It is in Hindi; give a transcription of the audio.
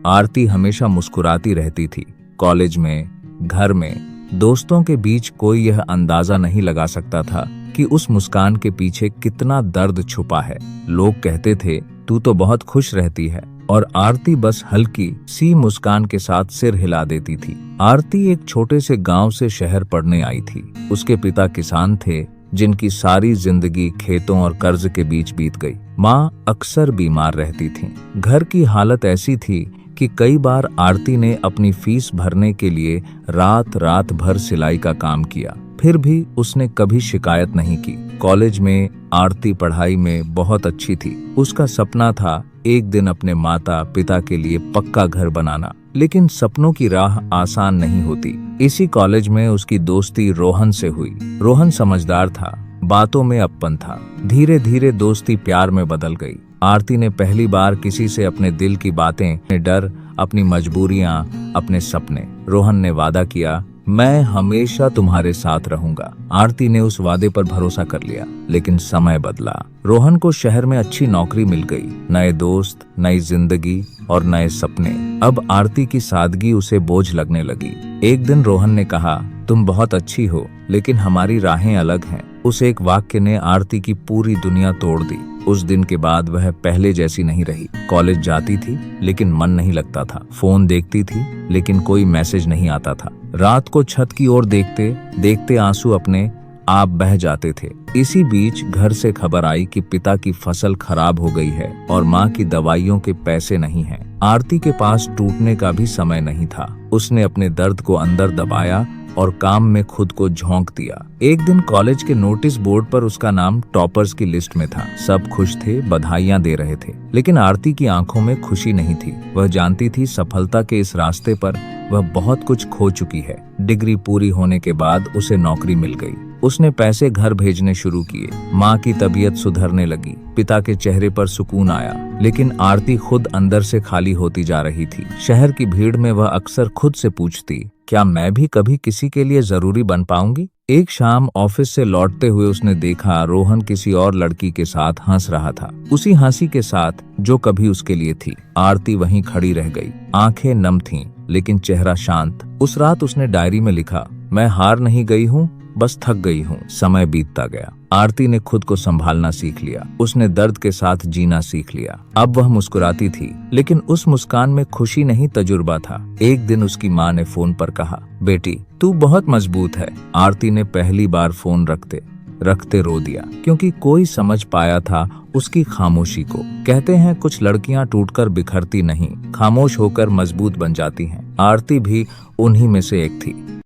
आरती हमेशा मुस्कुराती रहती थी। कॉलेज में, घर में, दोस्तों के बीच कोई यह अंदाजा नहीं लगा सकता था कि उस मुस्कान के पीछे कितना दर्द छुपा है। लोग कहते थे, तू तो बहुत खुश रहती है, और आरती बस हल्की सी मुस्कान के साथ सिर हिला देती थी। आरती एक छोटे से गांव से शहर पढ़ने आई थी। उसके पिता किसान थे, जिनकी सारी जिंदगी खेतों और कर्ज के बीच बीत गई। माँ अक्सर बीमार रहती थीं। घर की हालत ऐसी थी कि कई बार आरती ने अपनी फीस भरने के लिए रात रात भर सिलाई का काम किया, फिर भी उसने कभी शिकायत नहीं की। कॉलेज में आरती पढ़ाई में बहुत अच्छी थी। उसका सपना था एक दिन अपने माता पिता के लिए पक्का घर बनाना, लेकिन सपनों की राह आसान नहीं होती। इसी कॉलेज में उसकी दोस्ती रोहन से हुई। रोहन समझदार था, बातों में अपन था। धीरे धीरे दोस्ती प्यार में बदल गई। आरती ने पहली बार किसी से अपने दिल की बातें, अपने डर, अपनी मजबूरियां, अपने सपने। रोहन ने वादा किया, मैं हमेशा तुम्हारे साथ रहूंगा। आरती ने उस वादे पर भरोसा कर लिया, लेकिन समय बदला। रोहन को शहर में अच्छी नौकरी मिल गई, नए दोस्त, नई जिंदगी और नए सपने। अब आरती की सादगी उसे बोझ लगने लगी। एक दिन रोहन ने कहा, तुम बहुत अच्छी हो, लेकिन हमारी राहें अलग हैं। उस एक वाक्य ने आरती की पूरी दुनिया तोड़ दी। उस दिन के बाद वह पहले जैसी नहीं रही। कॉलेज जाती थी, लेकिन मन नहीं लगता था। फोन देखती थी, लेकिन कोई मैसेज नहीं आता था। रात को छत की ओर देखते देखते आंसू अपने आप बह जाते थे। इसी बीच घर से खबर आई कि पिता की फसल खराब हो गई है और माँ की दवाइयों के पैसे नहीं हैं। आरती के पास टूटने का भी समय नहीं था। उसने अपने दर्द को अंदर दबाया और काम में खुद को झोंक दिया। एक दिन कॉलेज के नोटिस बोर्ड पर उसका नाम टॉपर्स की लिस्ट में था। सब खुश थे, बधाइयां दे रहे थे, लेकिन आरती की आंखों में खुशी नहीं थी। वह जानती थी सफलता के इस रास्ते पर वह बहुत कुछ खो चुकी है। डिग्री पूरी होने के बाद उसे नौकरी मिल गई। उसने पैसे घर भेजने शुरू किए। माँ की तबीयत सुधरने लगी, पिता के चेहरे पर सुकून आया, लेकिन आरती खुद अंदर से खाली होती जा रही थी। शहर की भीड़ में वह अक्सर खुद से पूछती, क्या मैं भी कभी किसी के लिए जरूरी बन पाऊंगी? एक शाम ऑफिस से लौटते हुए उसने देखा रोहन किसी और लड़की के साथ हंस रहा था, उसी हंसी के साथ जो कभी उसके लिए थी। आरती वहीं खड़ी रह गई, आंखें नम थीं, लेकिन चेहरा शांत। उस रात उसने डायरी में लिखा, मैं हार नहीं गई हूँ, बस थक गई हूँ। समय बीतता गया। आरती ने खुद को संभालना सीख लिया। उसने दर्द के साथ जीना सीख लिया। अब वह मुस्कुराती थी, लेकिन उस मुस्कान में खुशी नहीं, तजुर्बा था। एक दिन उसकी माँ ने फोन पर कहा, बेटी तू बहुत मजबूत है। आरती ने पहली बार फोन रखते रखते रो दिया, क्योंकि कोई समझ पाया था उसकी खामोशी को। कहते हैं कुछ लड़कियां टूटकर बिखरती नहीं, खामोश होकर मजबूत बन जाती हैं। आरती भी उन्हीं में से एक थी।